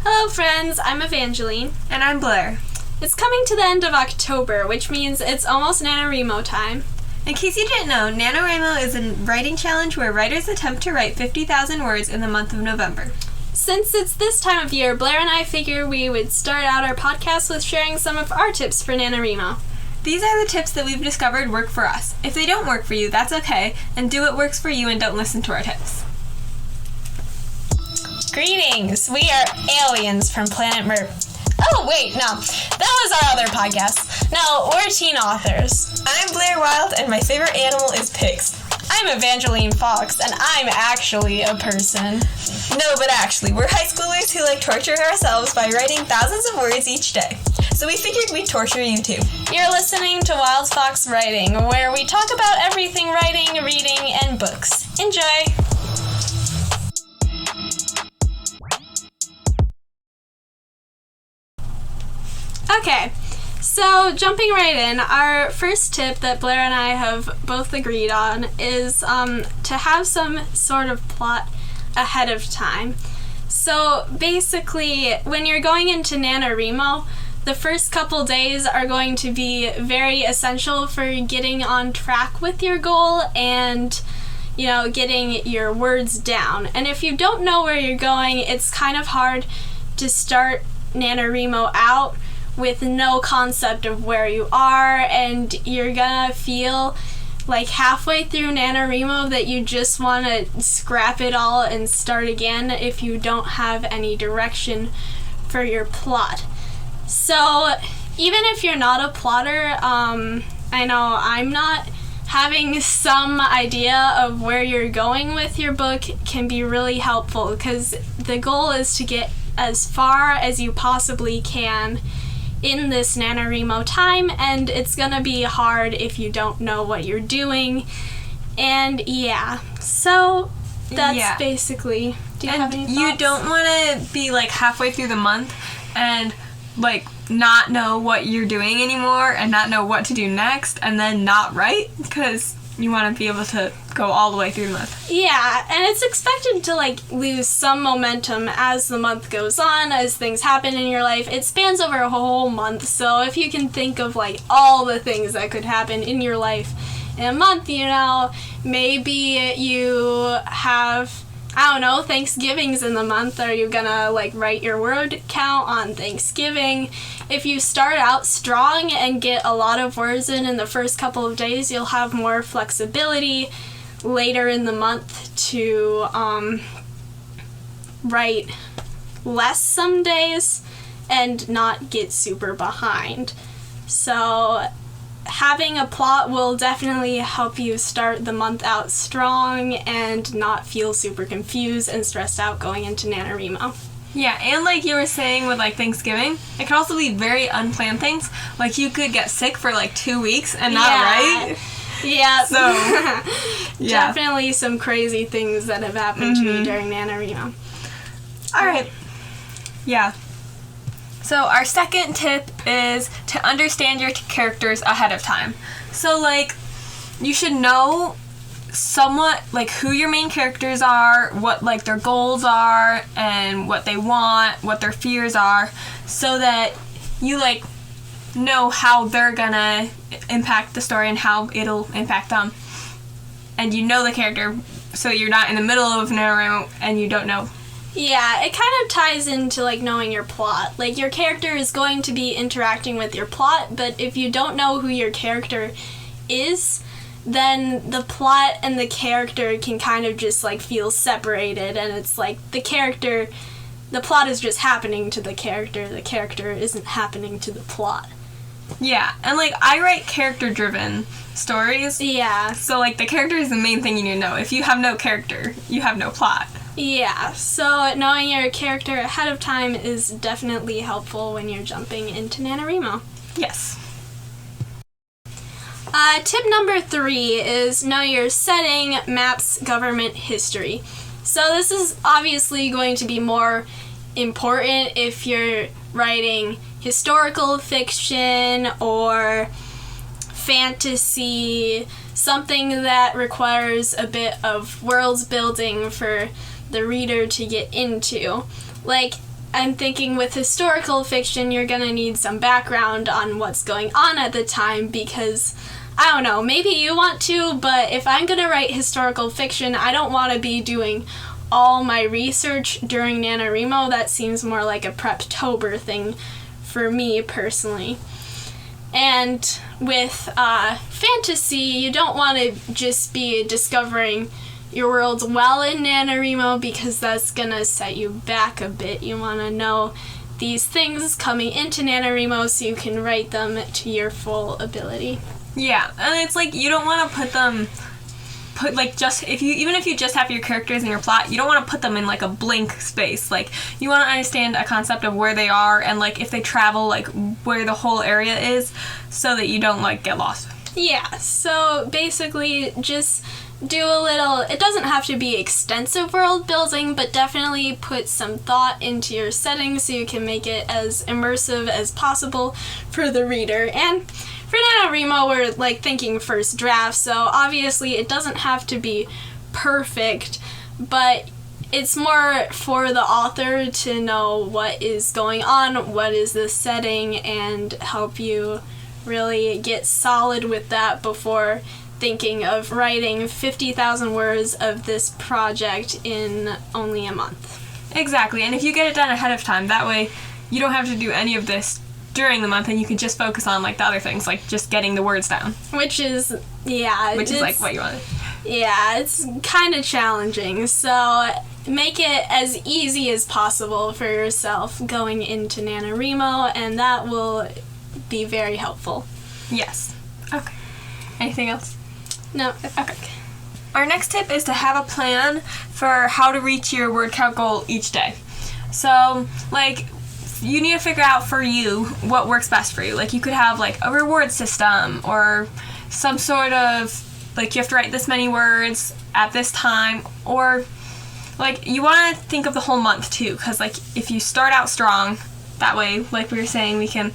Hello friends, I'm Evangeline. And I'm Blair. It's coming to the end of October, which means it's almost NaNoWriMo time. In case you didn't know, NaNoWriMo is a writing challenge where writers attempt to write 50,000 words in the month of November. Since it's this time of year, Blair and I figure we would start out our podcast with sharing some of our tips for NaNoWriMo. These are the tips that we've discovered work for us. If they don't work for you, that's okay, and do what works for you and don't listen to our tips. Greetings! We are aliens from planet Oh, wait, no. That was our other podcast. No, we're teen authors. I'm Blair Wild, and my favorite animal is pigs. I'm Evangeline Fox, and I'm actually a person. No, but actually, we're high schoolers who like torture ourselves by writing thousands of words each day. So we figured we'd torture you too. You're listening to Wild Fox Writing, where we talk about everything writing, reading, and books. Enjoy! Okay, so jumping right in, our first tip that Blair and I have both agreed on is to have some sort of plot ahead of time. So basically, when you're going into NaNoWriMo, the first couple days are going to be very essential for getting on track with your goal and, getting your words down. And if you don't know where you're going, it's kind of hard to start NaNoWriMo out with no concept of where you are, and you're gonna feel like halfway through NaNoWriMo that you just want to scrap it all and start again if you don't have any direction for your plot. So even if you're not a plotter, I know I'm not, having some idea of where you're going with your book can be really helpful, because the goal is to get as far as you possibly can in this NaNoWriMo time, and it's gonna be hard if you don't know what you're doing. And so that's basically. Do you have any thoughts? You don't want to be like halfway through the month and like not know what you're doing anymore and not know what to do next and then not write, because you want to be able to go all the way through the month. Yeah, and it's expected to lose some momentum as the month goes on, as things happen in your life. It spans over a whole month, so if you can think of all the things that could happen in your life in a month, maybe you have, Thanksgiving's in the month. Are you gonna write your word count on Thanksgiving? If you start out strong and get a lot of words in the first couple of days, you'll have more flexibility later in the month to write less some days and not get super behind. So having a plot will definitely help you start the month out strong and not feel super confused and stressed out going into NaNoWriMo. Yeah, and like you were saying with Thanksgiving, it could also be very unplanned things. Like you could get sick for 2 weeks and not write. Yeah. So, definitely some crazy things that have happened to me during NaNoWriMo. Alright. Yeah. So our second tip is to understand your characters ahead of time. So you should know somewhat who your main characters are, what their goals are, and what they want, what their fears are, so that you know how they're gonna impact the story and how it'll impact them. And you know the character, so you're not in the middle of NaNoWriMo and you don't know. Yeah, it kind of ties into knowing your plot. Your character is going to be interacting with your plot, but if you don't know who your character is, then the plot and the character can kind of just feel separated, and it's the plot is just happening to the character isn't happening to the plot. Yeah, and I write character-driven stories. Yeah. So the character is the main thing you need to know. If you have no character, you have no plot. Yeah, so knowing your character ahead of time is definitely helpful when you're jumping into NaNoWriMo. Yes. Tip number 3 is know your setting, maps, government history. So this is obviously going to be more important if you're writing historical fiction or fantasy, something that requires a bit of world building for the reader to get into. I'm thinking with historical fiction, you're gonna need some background on what's going on at the time because, I don't know, maybe you want to, but if I'm gonna write historical fiction, I don't want to be doing all my research during NaNoWriMo. That seems more like a Preptober thing for me personally. And with fantasy, you don't want to just be discovering your worlds while in NaNoWriMo because that's gonna set you back a bit. You want to know these things coming into NaNoWriMo so you can write them to your full ability. Yeah, and it's like you don't want to even if you just have your characters and your plot, you don't want to put them in like a blank space. Like you want to understand a concept of where they are and like if they travel, like where the whole area is, so that you don't like get lost. Yeah, so basically just do a little, it doesn't have to be extensive world building, but definitely put some thought into your setting so you can make it as immersive as possible for the reader. And for NaNoWriMo, we're like thinking first draft, so obviously it doesn't have to be perfect, but it's more for the author to know what is going on, what is the setting, and help you really get solid with that before thinking of writing 50,000 words of this project in only a month. Exactly, and if you get it done ahead of time, that way you don't have to do any of this during the month and you can just focus on like the other things, like just getting the words down. Which is like what you wanted. Yeah, it's kind of challenging, so make it as easy as possible for yourself going into NaNoWriMo, and that will be very helpful. Yes. Okay. Anything else? No. Okay. Our next tip is to have a plan for how to reach your word count goal each day. So, like, you need to figure out for you what works best for you. Like, you could have, like, a reward system or some sort of, like, you have to write this many words at this time, or, like, you want to think of the whole month, too, because, like, if you start out strong, that way, like we were saying, we can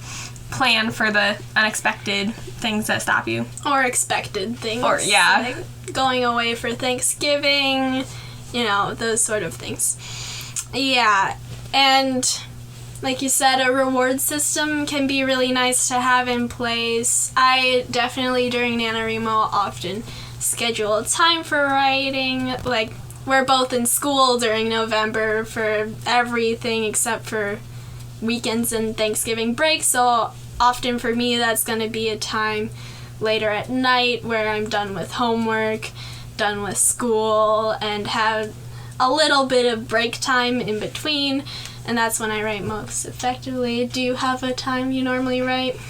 plan for the unexpected things that stop you. Or expected things. Or, yeah. Like going away for Thanksgiving, you know, those sort of things. Yeah, and like you said, a reward system can be really nice to have in place. I definitely, during NaNoWriMo, often schedule a time for writing. Like, we're both in school during November for everything except for weekends and Thanksgiving break, so often for me that's going to be a time later at night where I'm done with homework, done with school, and have a little bit of break time in between, and that's when I write most effectively. Do you have a time you normally write?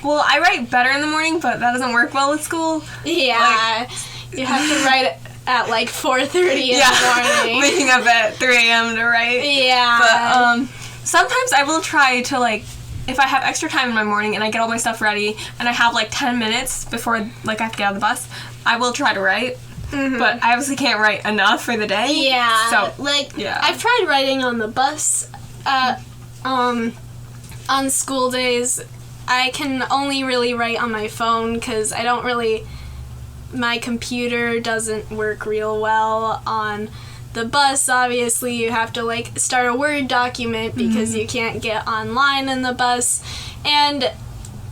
Well, I write better in the morning, but that doesn't work well with school. Yeah, you have to write at like 4:30 in the morning. Waking up at 3 a.m. to write. Yeah. But, sometimes I will try to, like, if I have extra time in my morning and I get all my stuff ready and I have, like, 10 minutes before, like, I have to get on the bus, I will try to write. Mm-hmm. But I obviously can't write enough for the day. Yeah. So, like, yeah. I've tried writing on the bus. On school days, I can only really write on my phone because my computer doesn't work real well on the bus. Obviously, you have to, like, start a Word document because you can't get online in the bus. And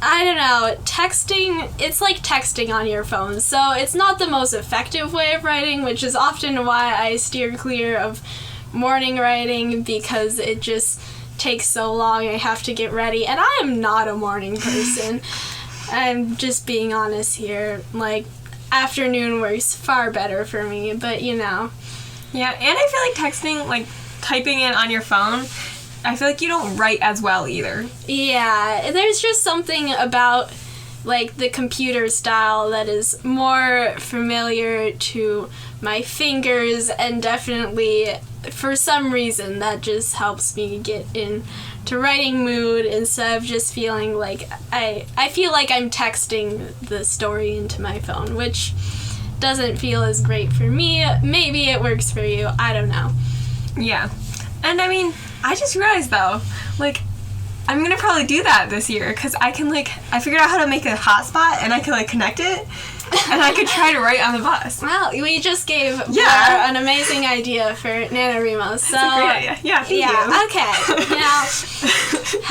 I don't know, texting, it's like texting on your phone, so it's not the most effective way of writing, which is often why I steer clear of morning writing, because it just takes so long. I have to get ready, and I am not a morning person. I'm just being honest here. Like, afternoon works far better for me, but you know. Yeah, and I feel like texting, like, typing it on your phone, I feel like you don't write as well either. Yeah, there's just something about, like, the computer style that is more familiar to my fingers, and definitely, for some reason, that just helps me get into writing mood instead of just feeling like I feel like I'm texting the story into my phone, which doesn't feel as great for me. Maybe it works for you. I don't know. Yeah. And I mean, I just realized though, like, I'm gonna probably do that this year because I can, like, I figured out how to make a hotspot and I can, like, connect it and I could try to write on the bus. Well, we just gave Blair an amazing idea for NaNoWriMo. So, that's a great idea. Yeah, thank you. Okay. Now,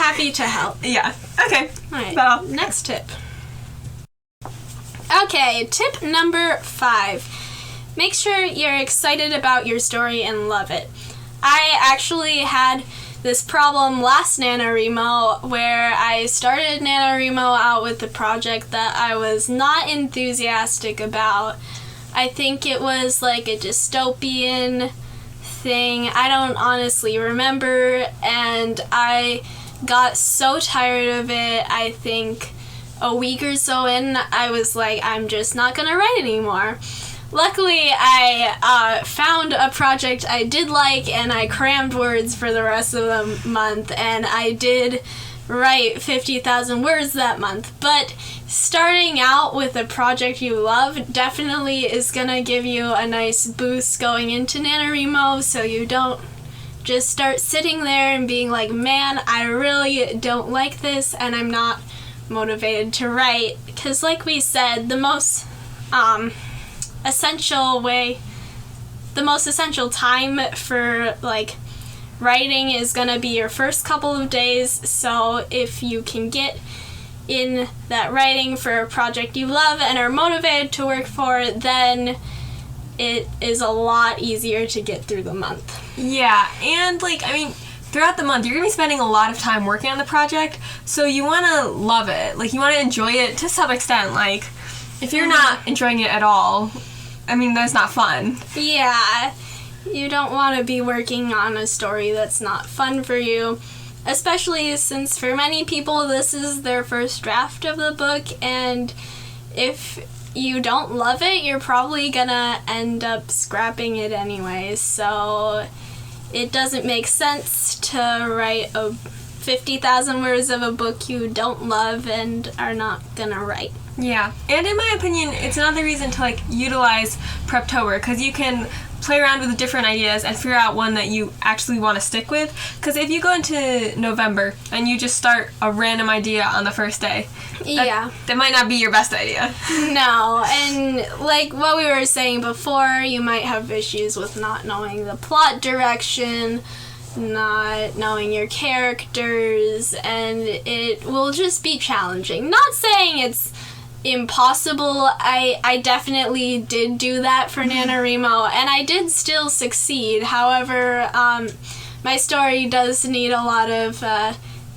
happy to help. Yeah. Okay. All right. So- Next tip. Okay, tip number 5. Make sure you're excited about your story and love it. I actually had this problem last NaNoWriMo where I started NaNoWriMo out with a project that I was not enthusiastic about. I think it was like a dystopian thing. I don't honestly remember, and I got so tired of it. I think a week or so in, I was like, I'm just not gonna write anymore. Luckily, I found a project I did like, and I crammed words for the rest of the month, and I did write 50,000 words that month. But starting out with a project you love definitely is gonna give you a nice boost going into NaNoWriMo, so you don't just start sitting there and being like, man, I really don't like this, and I'm not motivated to write. Because like we said, the most essential time for like writing is gonna be your first couple of days. So if you can get in that writing for a project you love and are motivated to work for, then it is a lot easier to get through the month. Yeah, and like, I mean, throughout the month, you're going to be spending a lot of time working on the project, so you want to love it. Like, you want to enjoy it to some extent. Like, if you're not enjoying it at all, I mean, that's not fun. Yeah, you don't want to be working on a story that's not fun for you, especially since for many people this is their first draft of the book, and if you don't love it, you're probably gonna end up scrapping it anyway, so it doesn't make sense to write 50,000 words of a book you don't love and are not gonna write. Yeah, and in my opinion, it's another reason to like utilize Preptober, because you can play around with different ideas and figure out one that you actually want to stick with. Because if you go into November and you just start a random idea on the first day, that might not be your best idea. No, and like what we were saying before, you might have issues with not knowing the plot direction, not knowing your characters, and it will just be challenging. Not saying it's impossible. I definitely did do that for NaNoWriMo, and I did still succeed. However, my story does need a lot of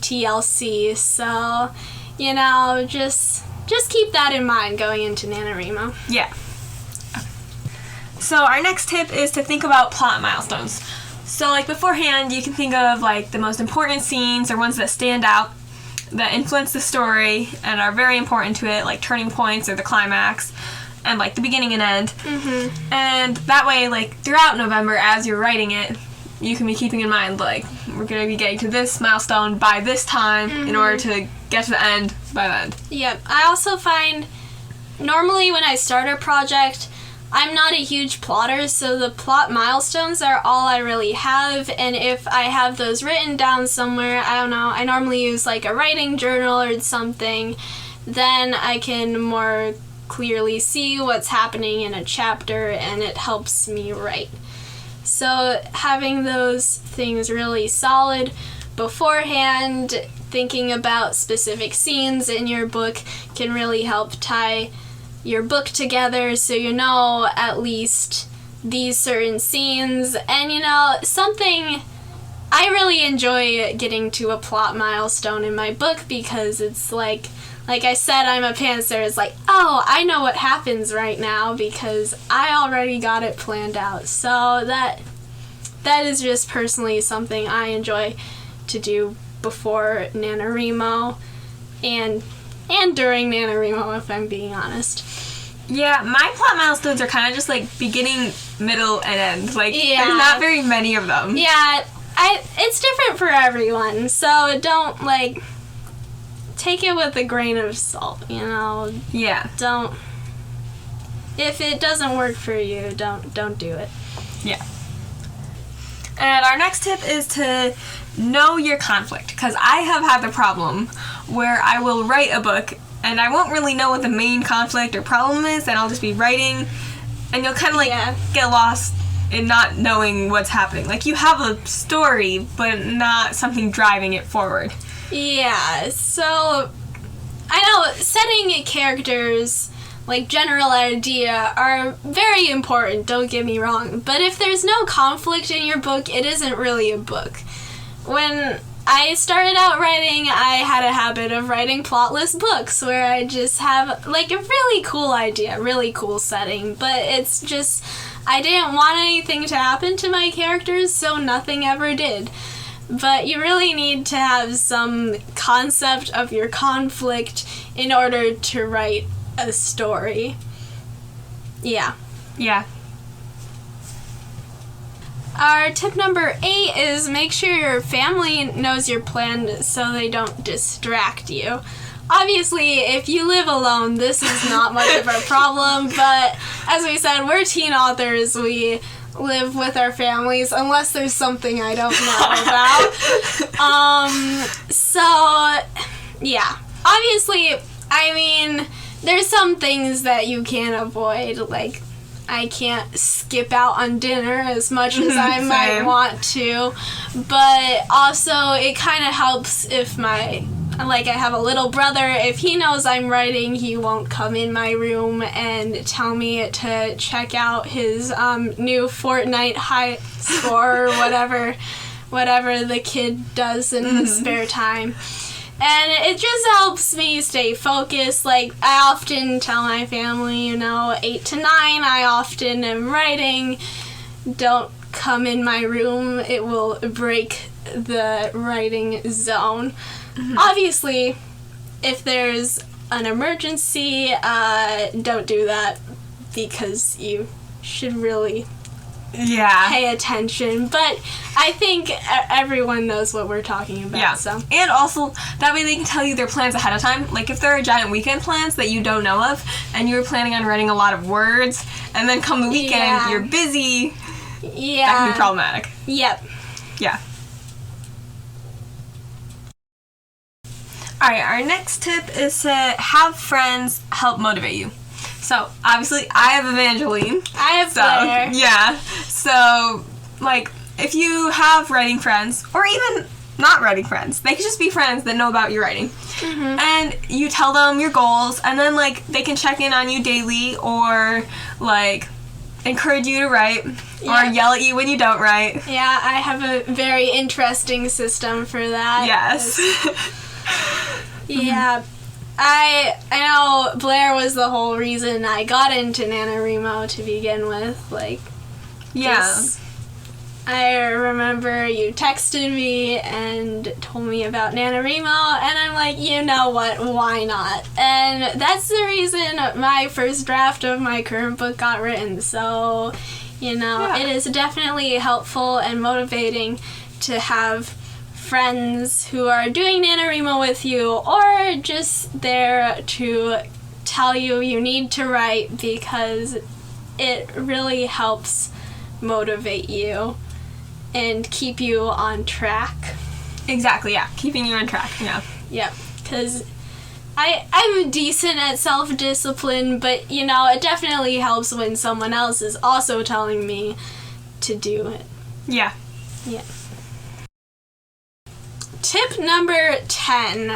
TLC, so you know, just keep that in mind going into NaNoWriMo. Yeah. So our next tip is to think about plot milestones. So like beforehand, you can think of like the most important scenes or ones that stand out, that influence the story and are very important to it, like turning points or the climax, and like the beginning and end. Mm-hmm. And that way, like throughout November, as you're writing it, you can be keeping in mind, like, we're going to be getting to this milestone by this time in order to get to the end by the end. Yep. I also find, normally when I start a project, I'm not a huge plotter, so the plot milestones are all I really have, and if I have those written down somewhere, I don't know, I normally use like a writing journal or something, then I can more clearly see what's happening in a chapter, and it helps me write. So having those things really solid beforehand, thinking about specific scenes in your book can really help tie your book together, so you know at least these certain scenes. And you know, something I really enjoy getting to a plot milestone in my book, because it's like I said, I'm a pantser. It's like, oh, I know what happens right now because I already got it planned out. So that is just personally something I enjoy to do before NaNoWriMo and during NaNoWriMo, if I'm being honest. Yeah, my plot milestones are kind of just like beginning, middle, and end. Like, there's not very many of them. Yeah, it's different for everyone, so don't, like, take it with a grain of salt, you know? Yeah. Don't, if it doesn't work for you, don't do it. Yeah. And our next tip is to know your conflict, because I have had the problem where I will write a book and I won't really know what the main conflict or problem is, and I'll just be writing, and you'll kind of like get lost in not knowing what's happening. Like, you have a story, but not something driving it forward. Yeah, so I know setting characters, like general idea, are very important, don't get me wrong, but if there's no conflict in your book, it isn't really a book. When I started out writing, I had a habit of writing plotless books where I just have like a really cool idea, really cool setting, but it's just, I didn't want anything to happen to my characters, so nothing ever did. But you really need to have some concept of your conflict in order to write a story. Yeah. Yeah. Our tip number 8 is make sure your family knows your plan so they don't distract you. Obviously, if you live alone, this is not much of a problem, but as we said, we're teen authors. We live with our families unless there's something I don't know about. So, yeah. Obviously, I mean, there's some things that you can't avoid, like I can't skip out on dinner as much as I might want to, but also it kind of helps if I have a little brother, if he knows I'm writing, he won't come in my room and tell me to check out his new Fortnite high score or whatever the kid does in his spare time. And it just helps me stay focused. Like, I often tell my family, 8 to 9, I often am writing. Don't come in my room. It will break the writing zone. Obviously, if there's an emergency, don't do that because you should really pay attention. But I think everyone knows what we're talking about. Yeah. So. And also, that way they can tell you their plans ahead of time. Like, if there are giant weekend plans that you don't know of, and you're planning on writing a lot of words, and then come the weekend, you're busy, that can be problematic. Yep. Yeah. Alright, our next tip is to have friends help motivate you. So, obviously, I have Evangeline. I have Blair. Yeah. So, like, if you have writing friends, or even not writing friends, they could just be friends that know about your writing. And you tell them your goals, and then, like, they can check in on you daily, or, like, encourage you to write, or yell at you when you don't write. Yeah, I have a very interesting system for that. Yes. Yeah. I know Blair was the whole reason I got into NaNoWriMo to begin with. Like, I remember you texted me and told me about NaNoWriMo, and I'm like, you know what, why not? And that's the reason my first draft of my current book got written. So, it is definitely helpful and motivating to have friends who are doing NaNoWriMo with you, or just there to tell you you need to write, because it really helps motivate you and keep you on track. Exactly, yeah. Keeping you on track, yeah. Yep, because I'm decent at self-discipline, but, it definitely helps when someone else is also telling me to do it. Yeah. Yeah. Tip number 10,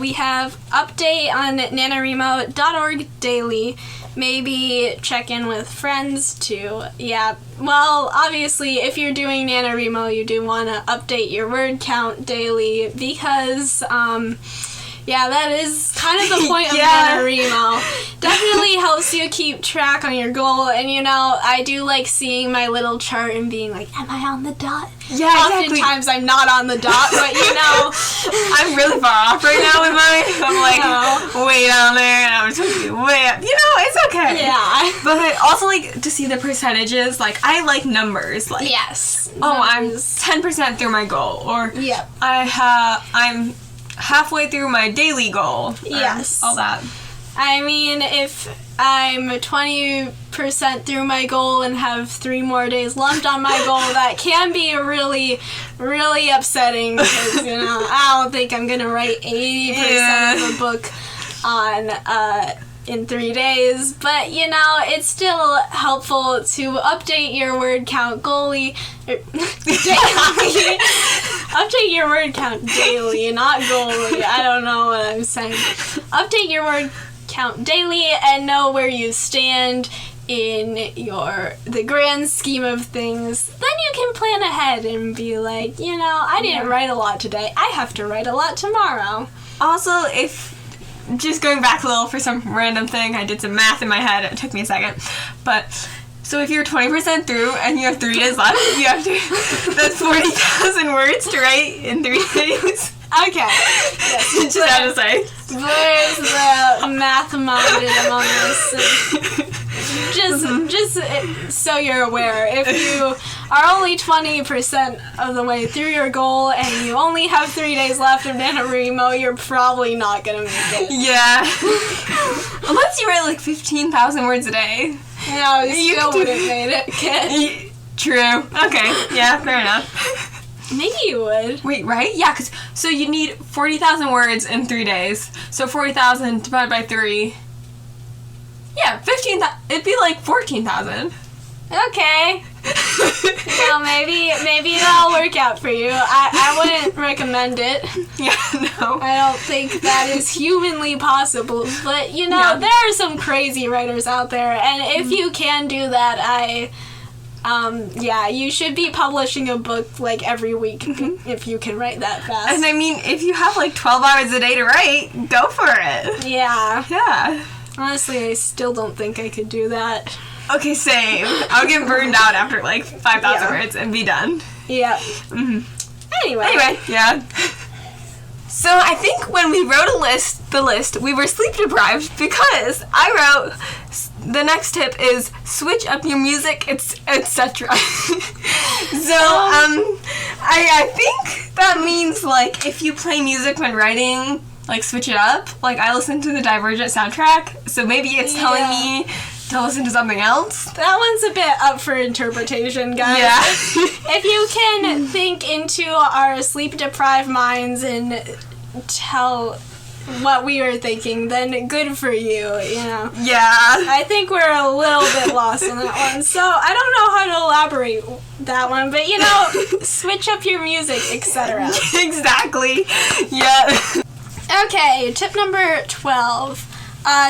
we have update on NaNoWriMo.org daily. Maybe check in with friends too. Yeah, well, obviously, if you're doing NaNoWriMo, you do want to update your word count daily because, that is kind of the point of NaNoWriMo. Definitely helps you keep track on your goal, and I do like seeing my little chart and being like, am I on the dot? Yeah, Oftentimes I'm not on the dot, but I'm really far off right now with mine. I'm like way down there, and I'm supposed to be way up. It's okay. Yeah. But also, like, to see the percentages, like, I like numbers. Like, yes. I'm 10% through my goal, or yep. I'm halfway through my daily goal. Yes. All that. I mean, if I'm 20% through my goal and have 3 more days left on my goal, that can be really, really upsetting because, I don't think I'm going to write 80% of a book on in 3 days, but you know, it's still helpful to update your word count daily. Update your word count daily, not goalie. I don't know what I'm saying. Update your word count daily and know where you stand in the grand scheme of things. Then you can plan ahead and be like, you know, I didn't write a lot today. I have to write a lot tomorrow. Also, if just going back a little for some random thing, I did some math in my head. It took me a second, but so if you're 20% through and you have 3 days left, you have to. That's 40,000 words to write in 3 days. Okay. Yes. Just have to say. Where's the math-minded among us? Just so you're aware, if you are only 20% of the way through your goal and you only have 3 days left of NaNoWriMo, you're probably not gonna make it. Yeah. Unless you write like 15,000 words a day. No, you still wouldn't made it, kid. True. Okay. Yeah, fair enough. Maybe you would. Wait, right? Yeah, so you need 40,000 words in 3 days. So 40,000 divided by 3. Yeah, 15,000. It'd be like 14,000. Okay. Well, maybe that'll work out for you. I wouldn't recommend it. Yeah, no. I don't think that is humanly possible. But, you know, there are some crazy writers out there. And if you can do that, you should be publishing a book like every week if you can write that fast. And I mean, if you have like 12 hours a day to write, go for it. Yeah. Yeah. Honestly, I still don't think I could do that. Okay, same. I'll get burned out after like 5,000 words and be done. Yeah. Anyway, yeah. So I think when we wrote the list, we were sleep deprived because I wrote the next tip is switch up your music, etc. So I think that means like if you play music when writing, like switch it up. Like I listen to the Divergent soundtrack, so maybe it's telling me to listen to something else. That one's a bit up for interpretation, guys. Yeah. If you can think into our sleep-deprived minds and tell what we were thinking, then good for you, you know. Yeah. I think we're a little bit lost on that one, so I don't know how to elaborate that one, but you know, switch up your music, etc. Exactly. Yeah. Okay, tip number 12.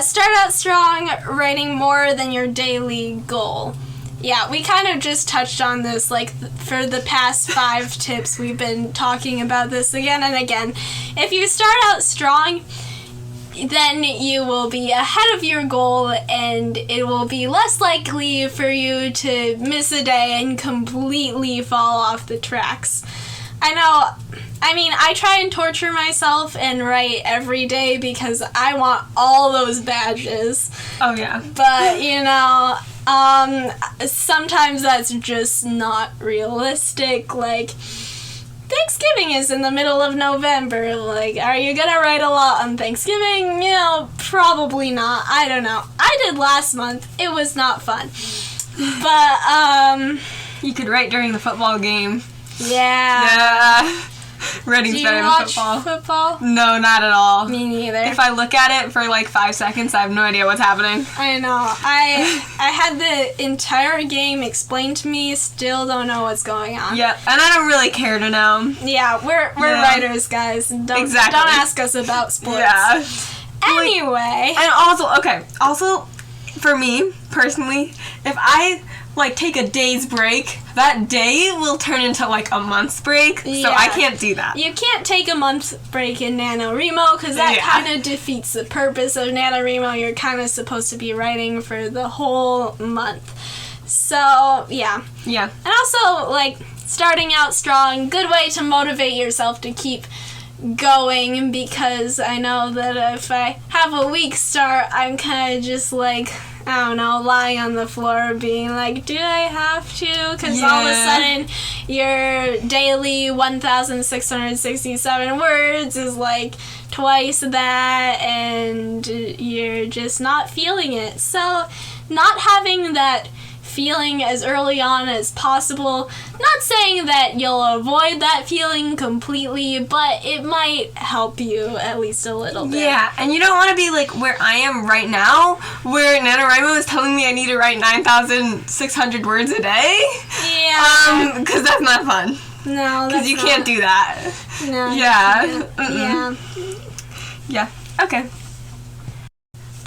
Start out strong, writing more than your daily goal. Yeah, we kind of just touched on this, like, for the past 5 tips, we've been talking about this again and again. If you start out strong, then you will be ahead of your goal, and it will be less likely for you to miss a day and completely fall off the tracks. I try and torture myself and write every day because I want all those badges. Oh, yeah. But, you know, sometimes that's just not realistic. Like, Thanksgiving is in the middle of November. Like, are you gonna write a lot on Thanksgiving? You know, probably not. I don't know. I did last month. It was not fun. But, you could write during the football game. Yeah. Yeah. Writing's better than football? Football? No, not at all. Me neither. If I look at it for like 5 seconds, I have no idea what's happening. I know. I had the entire game explained to me, still don't know what's going on. Yeah, and I don't really care to know. Yeah, we're writers, guys. Don't ask us about sports. Yeah. Anyway. And also, for me, personally, if I take a day's break, that day will turn into like a month's break, so I can't do that. You can't take a month's break in NaNoWriMo because that kind of defeats the purpose of NaNoWriMo. You're kind of supposed to be writing for the whole month. So, yeah. Yeah. And also, like, starting out strong, good way to motivate yourself to keep going, because I know that if I have a weak start, I'm kind of just like, I don't know, lying on the floor being like, do I have to? Because all of a sudden your daily 1,667 words is like twice that, and you're just not feeling it. So not having that feeling as early on as possible. Not saying that you'll avoid that feeling completely, but it might help you at least a little bit. Yeah, and you don't want to be like where I am right now, where NaNoWriMo is telling me I need to write 9,600 words a day. Yeah. Because that's not fun. No, Because you can't do that. No. Yeah. Yeah. Yeah. Okay.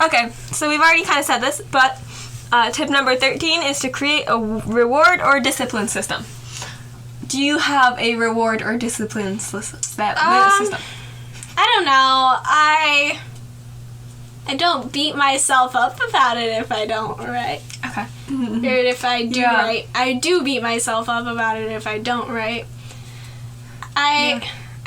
Okay, so we've already kind of said this, but tip number 13 is to create a reward or discipline system. Do you have a reward or discipline system? I don't know. I don't beat myself up about it if I don't write. Okay. Or if I do write. I do beat myself up about it if I don't write. I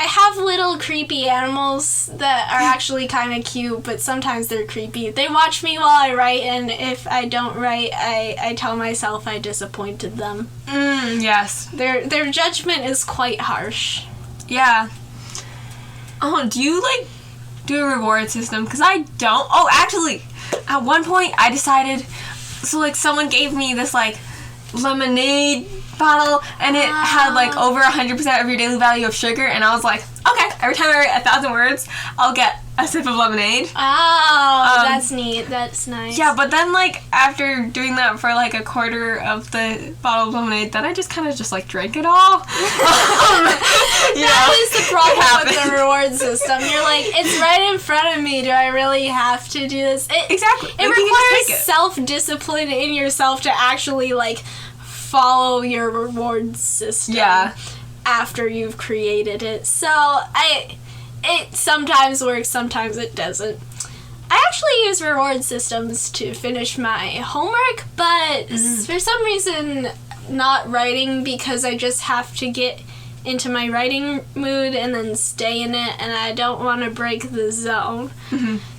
have little creepy animals that are actually kind of cute, but sometimes they're creepy. They watch me while I write, and if I don't write, I tell myself I disappointed them. Yes. Their judgment is quite harsh. Yeah. Oh, do you, like, do a reward system? Because I don't. Oh, actually, at one point, I decided, so, like, someone gave me this, like, lemonade bottle, and it had, like, over 100% of your daily value of sugar, and I was like, okay, every time I write 1,000 words, I'll get a sip of lemonade. Oh, that's neat. That's nice. Yeah, but then, like, after doing that for, like, a quarter of the bottle of lemonade, then I just kind of just, like, drank it all. That is the problem with the reward system. You're like, it's right in front of me. Do I really have to do this? Exactly. It requires self-discipline in yourself to actually, like, follow your reward system. Yeah. After you've created it. So, it sometimes works, sometimes it doesn't. I actually use reward systems to finish my homework, but for some reason not writing, because I just have to get into my writing mood and then stay in it, and I don't want to break the zone.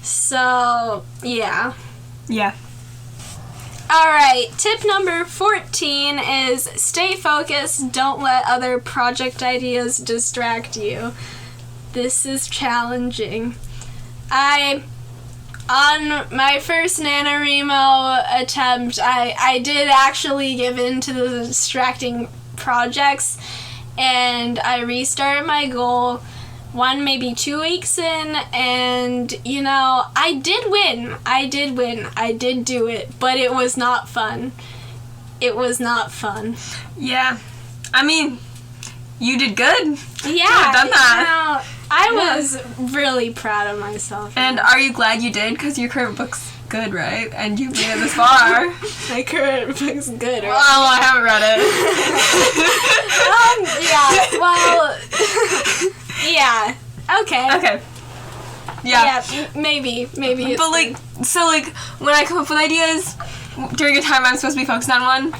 So, yeah. Yeah. Alright, tip number 14 is stay focused, don't let other project ideas distract you. This is challenging. On my first NaNoWriMo attempt, I did actually give in to the distracting projects, and I restarted my goal maybe 2 weeks in, and, you know, I did win. I did do it, but it was not fun. It was not fun. Yeah. I mean, you did good. Yeah. You have done that. You know, I was really proud of myself. And are you glad you did? Because your current book's good, right? And you've made it this far. My current book's good, right? Well, I haven't read it. Yeah, well... Yeah. Okay. Okay. Yeah. Yeah, maybe. It's But, like, so, like, when I come up with ideas, during a time I'm supposed to be focused on one,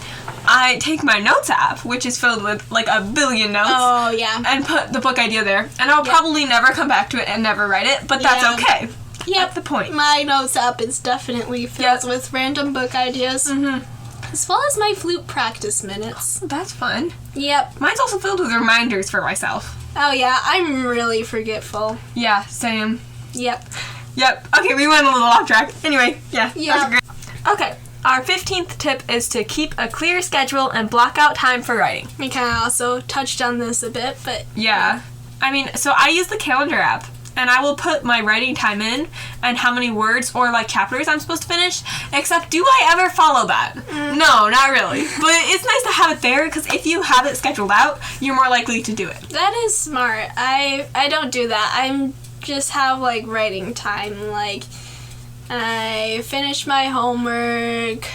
I take my notes app, which is filled with, like, a billion notes. Oh, yeah. And put the book idea there. And I'll probably never come back to it and never write it, but that's okay. Yep. That's the point. My notes app is definitely filled with random book ideas. As well as my flute practice minutes. That's fun. Yep. Mine's also filled with reminders for myself. Oh, yeah. I'm really forgetful. Yeah, same. Yep. Okay, we went a little off track. Anyway, yeah. Yeah. Great. Okay, our 15th tip is to keep a clear schedule and block out time for writing. We kind of also touched on this a bit, but... Yeah. I mean, so I use the calendar app, and I will put my writing time in and how many words or, like, chapters I'm supposed to finish, except do I ever follow that? No, not really. But it's nice to have it there, because if you have it scheduled out, you're more likely to do it. That is smart. I don't do that. I just have, like, writing time. Like, I finish my homework,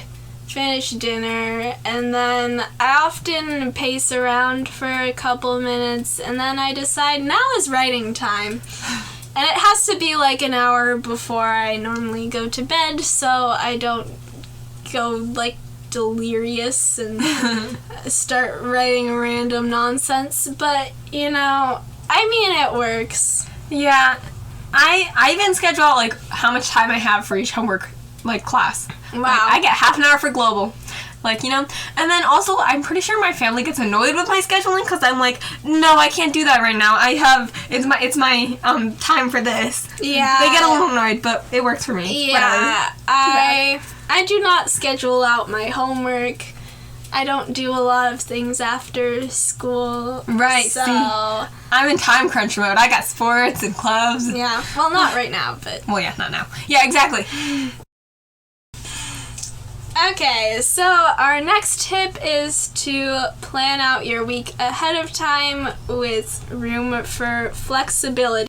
finish dinner, and then I often pace around for a couple minutes, and then I decide now is writing time. And it has to be like an hour before I normally go to bed, so I don't go, like, delirious and start writing random nonsense. But, you know, I mean, it works. Yeah. I even schedule out, like, how much time I have for each homework, like, class. Wow. Like, I get half an hour for global. Like, you know? And then also, I'm pretty sure my family gets annoyed with my scheduling because I'm like, no, I can't do that right now. It's my time for this. Yeah. They get a little annoyed, but it works for me. Yeah. I do not schedule out my homework. I don't do a lot of things after school. Right, So, see. I'm in time crunch mode. I got sports and clubs. yeah. Well, not right now, but... Well, yeah, not now. Yeah, exactly. Okay, so our next tip is to plan out your week ahead of time with room for flexibility.